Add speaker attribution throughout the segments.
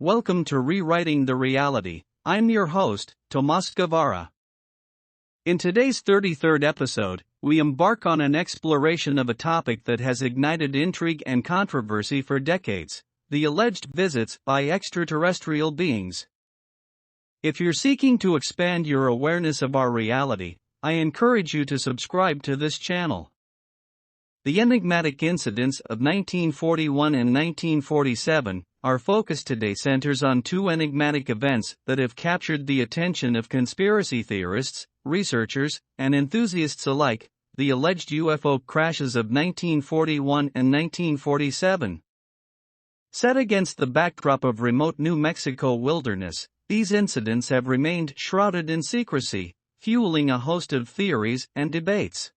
Speaker 1: Welcome to Rewriting the Reality. I'm your host, Tomas Guevara. In today's 33rd episode, we embark on an exploration of a topic that has ignited intrigue and controversy for decades: the alleged visits by extraterrestrial beings. If you're seeking to expand your awareness of our reality, I encourage you to subscribe to this channel. The enigmatic incidents of 1941 and 1947. Our focus today centers on two enigmatic events that have captured the attention of conspiracy theorists, researchers, and enthusiasts alike: the alleged UFO crashes of 1941 and 1947. Set against the backdrop of remote New Mexico wilderness, these incidents have remained shrouded in secrecy, fueling a host of theories and debates.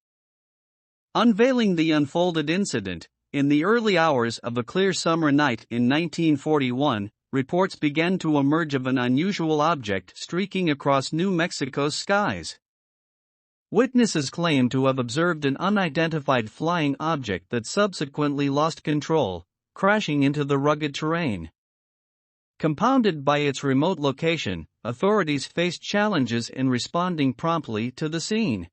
Speaker 1: Unveiling the unfolded incident. In the early hours of a clear summer night in 1941, reports began to emerge of an unusual object streaking across New Mexico's skies. Witnesses claimed to have observed an unidentified flying object that subsequently lost control, crashing into the rugged terrain. Compounded by its remote location, authorities faced challenges in responding promptly to the scene.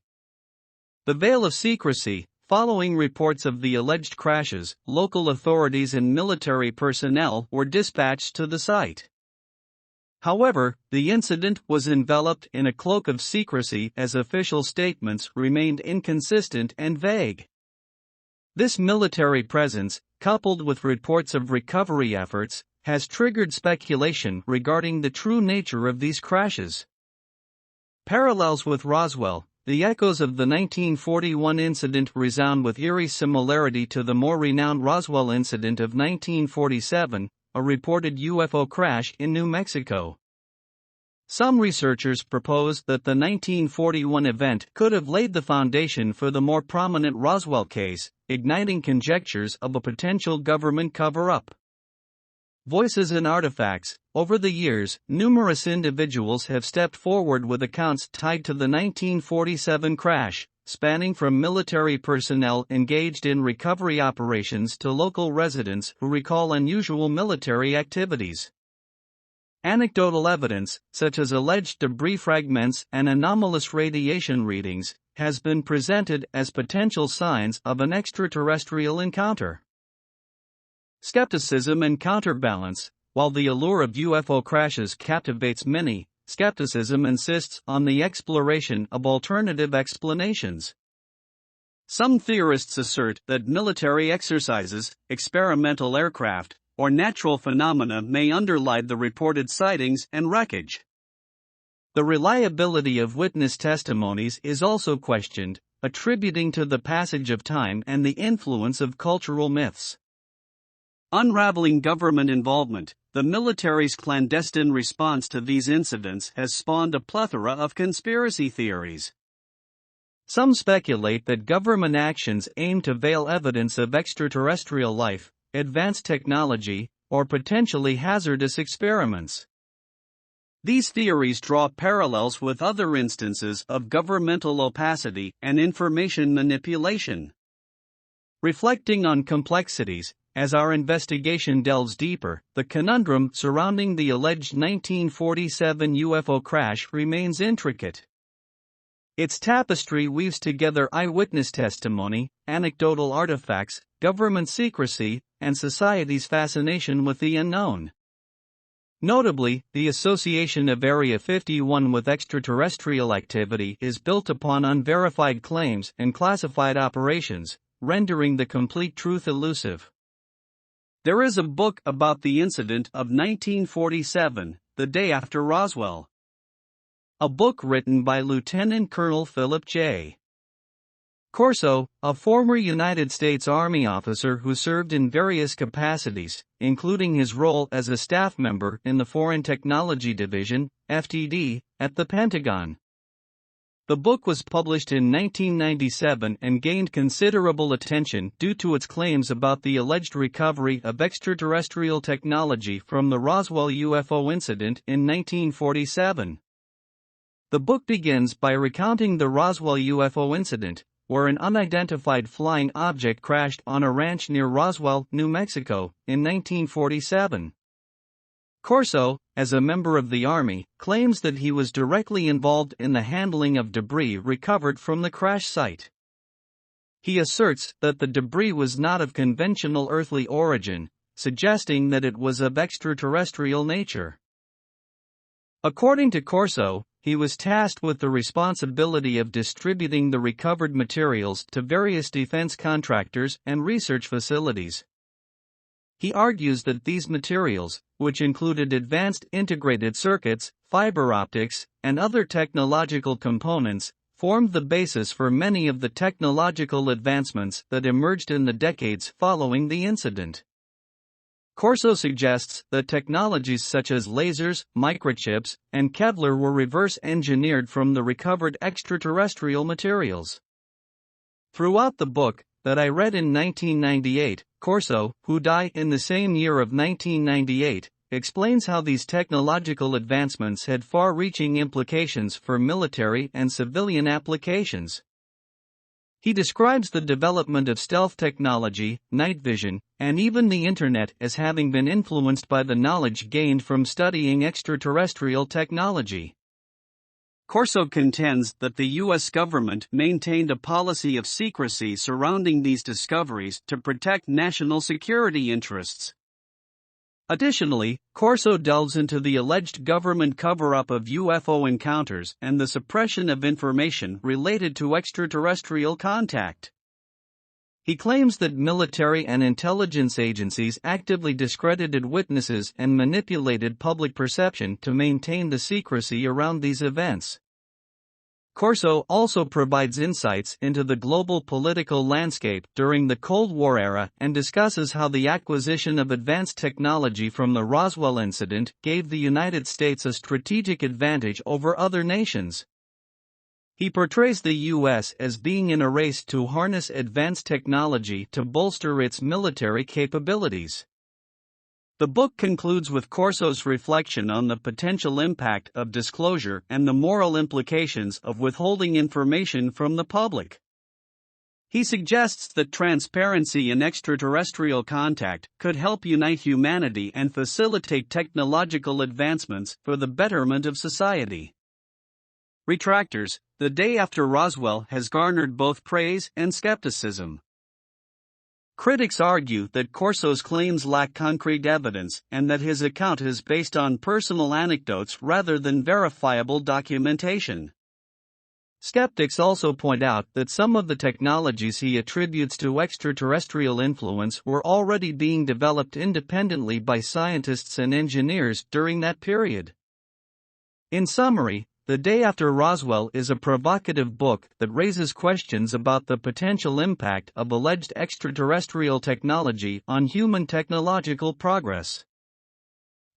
Speaker 1: The veil of secrecy. Following reports of the alleged crashes, local authorities and military personnel were dispatched to the site. However, the incident was enveloped in a cloak of secrecy as official statements remained inconsistent and vague. This military presence, coupled with reports of recovery efforts, has triggered speculation regarding the true nature of these crashes. Parallels with Roswell. The echoes of the 1941 incident resound with eerie similarity to the more renowned Roswell incident of 1947, a reported UFO crash in New Mexico. Some researchers propose that the 1941 event could have laid the foundation for the more prominent Roswell case, igniting conjectures of a potential government cover-up. Voices and artifacts. Over the years, numerous individuals have stepped forward with accounts tied to the 1947 crash, spanning from military personnel engaged in recovery operations to local residents who recall unusual military activities. Anecdotal evidence, such as alleged debris fragments and anomalous radiation readings, has been presented as potential signs of an extraterrestrial encounter. Skepticism and counterbalance. While the allure of UFO crashes captivates many, skepticism insists on the exploration of alternative explanations. Some theorists assert that military exercises, experimental aircraft, or natural phenomena may underlie the reported sightings and wreckage. The reliability of witness testimonies is also questioned, attributing to the passage of time and the influence of cultural myths. Unraveling government involvement. The military's clandestine response to these incidents has spawned a plethora of conspiracy theories. Some speculate that government actions aim to veil evidence of extraterrestrial life, advanced technology, or potentially hazardous experiments. These theories draw parallels with other instances of governmental opacity and information manipulation. Reflecting on complexities. As our investigation delves deeper, the conundrum surrounding the alleged 1947 UFO crash remains intricate. Its tapestry weaves together eyewitness testimony, anecdotal artifacts, government secrecy, and society's fascination with the unknown. Notably, the association of Area 51 with extraterrestrial activity is built upon unverified claims and classified operations, rendering the complete truth elusive. There is a book about the incident of 1947, the day after Roswell. A book written by Lieutenant Colonel Philip J. Corso, a former United States Army officer who served in various capacities, including his role as a staff member in the Foreign Technology Division, FTD, at the Pentagon. The book was published in 1997 and gained considerable attention due to its claims about the alleged recovery of extraterrestrial technology from the Roswell UFO incident in 1947. The book begins by recounting the Roswell UFO incident, where an unidentified flying object crashed on a ranch near Roswell, New Mexico, in 1947. Corso, as a member of the army, claims that he was directly involved in the handling of debris recovered from the crash site. He asserts that the debris was not of conventional earthly origin, suggesting that it was of extraterrestrial nature. According to Corso, he was tasked with the responsibility of distributing the recovered materials to various defense contractors and research facilities. He argues that these materials, which included advanced integrated circuits, fiber optics, and other technological components, formed the basis for many of the technological advancements that emerged in the decades following the incident. Corso suggests that technologies such as lasers, microchips, and Kevlar were reverse-engineered from the recovered extraterrestrial materials. Throughout the book, that I read in 1998, Corso, who died in the same year of 1998, explains how these technological advancements had far-reaching implications for military and civilian applications. He describes the development of stealth technology, night vision, and even the Internet as having been influenced by the knowledge gained from studying extraterrestrial technology. Corso contends that the U.S. government maintained a policy of secrecy surrounding these discoveries to protect national security interests. Additionally, Corso delves into the alleged government cover-up of UFO encounters and the suppression of information related to extraterrestrial contact. He claims that military and intelligence agencies actively discredited witnesses and manipulated public perception to maintain the secrecy around these events. Corso also provides insights into the global political landscape during the Cold War era and discusses how the acquisition of advanced technology from the Roswell incident gave the United States a strategic advantage over other nations. He portrays the U.S. as being in a race to harness advanced technology to bolster its military capabilities. The book concludes with Corso's reflection on the potential impact of disclosure and the moral implications of withholding information from the public. He suggests that transparency in extraterrestrial contact could help unite humanity and facilitate technological advancements for the betterment of society. Retractors: The Day After Roswell has garnered both praise and skepticism. Critics argue that Corso's claims lack concrete evidence and that his account is based on personal anecdotes rather than verifiable documentation. Skeptics also point out that some of the technologies he attributes to extraterrestrial influence were already being developed independently by scientists and engineers during that period. In summary, The Day After Roswell is a provocative book that raises questions about the potential impact of alleged extraterrestrial technology on human technological progress.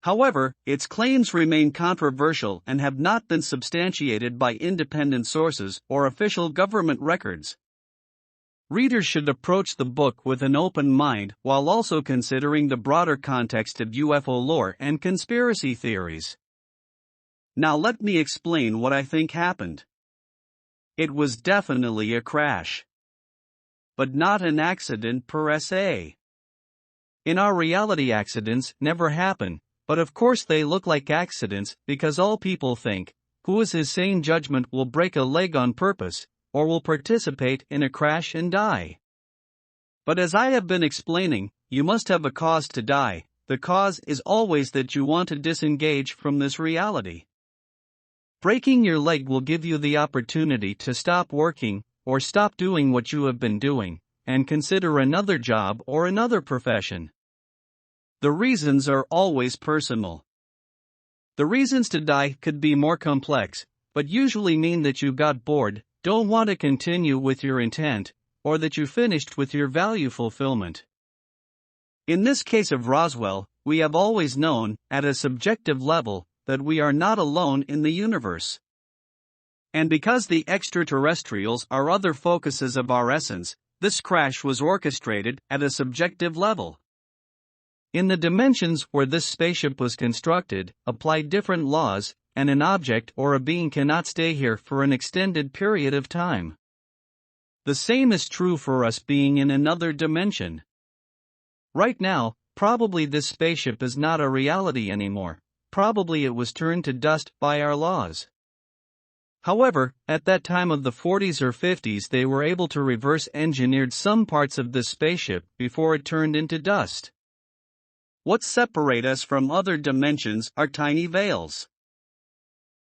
Speaker 1: However, its claims remain controversial and have not been substantiated by independent sources or official government records. Readers should approach the book with an open mind while also considering the broader context of UFO lore and conspiracy theories. Now let me explain what I think happened. It was definitely a crash. But not an accident per se. In our reality, accidents never happen, but of course they look like accidents because all people think, who is his sane judgment will break a leg on purpose, or will participate in a crash and die. But as I have been explaining, you must have a cause to die. The cause is always that you want to disengage from this reality. Breaking your leg will give you the opportunity to stop working, or stop doing what you have been doing, and consider another job or another profession. The reasons are always personal. The reasons to die could be more complex, but usually mean that you got bored, don't want to continue with your intent, or that you finished with your value fulfillment. In this case of Roswell, we have always known, at a subjective level, that we are not alone in the universe. And because the extraterrestrials are other focuses of our essence, this crash was orchestrated at a subjective level. In the dimensions where this spaceship was constructed, apply different laws, and an object or a being cannot stay here for an extended period of time. The same is true for us being in another dimension. Right now, probably this spaceship is not a reality anymore, probably it was turned to dust by our laws. However, at that time of the 40s or 50s they were able to reverse engineer some parts of this spaceship before it turned into dust. What separates us from other dimensions are tiny veils.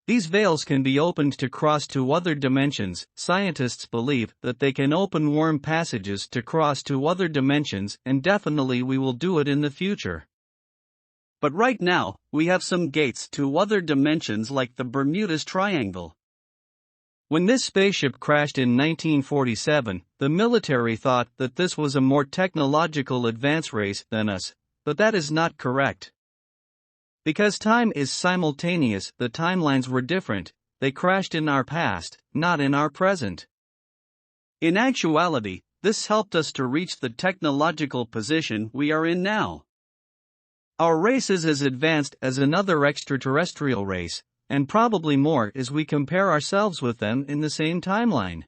Speaker 1: These veils can be opened to cross to other dimensions. Scientists believe that they can open worm passages to cross to other dimensions, and definitely we will do it in the future. But right now, we have some gates to other dimensions like the Bermuda's Triangle. When this spaceship crashed in 1947, the military thought that this was a more technological advanced race than us, but that is not correct. Because time is simultaneous, the timelines were different, they crashed in our past, not in our present. In actuality, this helped us to reach the technological position we are in now. Our race is as advanced as another extraterrestrial race, and probably more as we compare ourselves with them in the same timeline.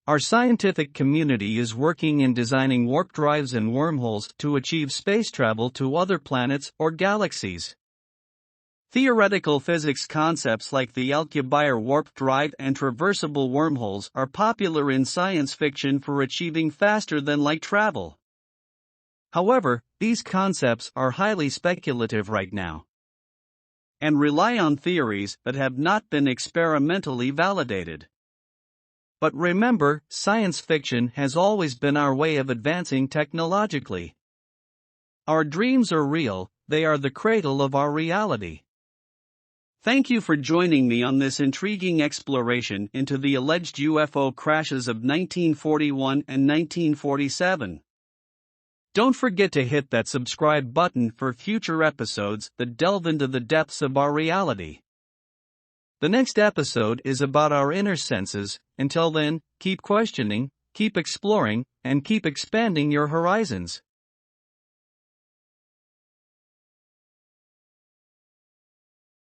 Speaker 1: Our scientific community is working in designing warp drives and wormholes to achieve space travel to other planets or galaxies. Theoretical physics concepts like the Alcubierre warp drive and traversable wormholes are popular in science fiction for achieving faster-than-light travel. However, these concepts are highly speculative right now and rely on theories that have not been experimentally validated. But remember, science fiction has always been our way of advancing technologically. Our dreams are real, they are the cradle of our reality. Thank you for joining me on this intriguing exploration into the alleged UFO crashes of 1941 and 1947. Don't forget to hit that subscribe button for future episodes that delve into the depths of our reality. The next episode is about our inner senses. Until then, keep questioning, keep exploring, and keep expanding your horizons.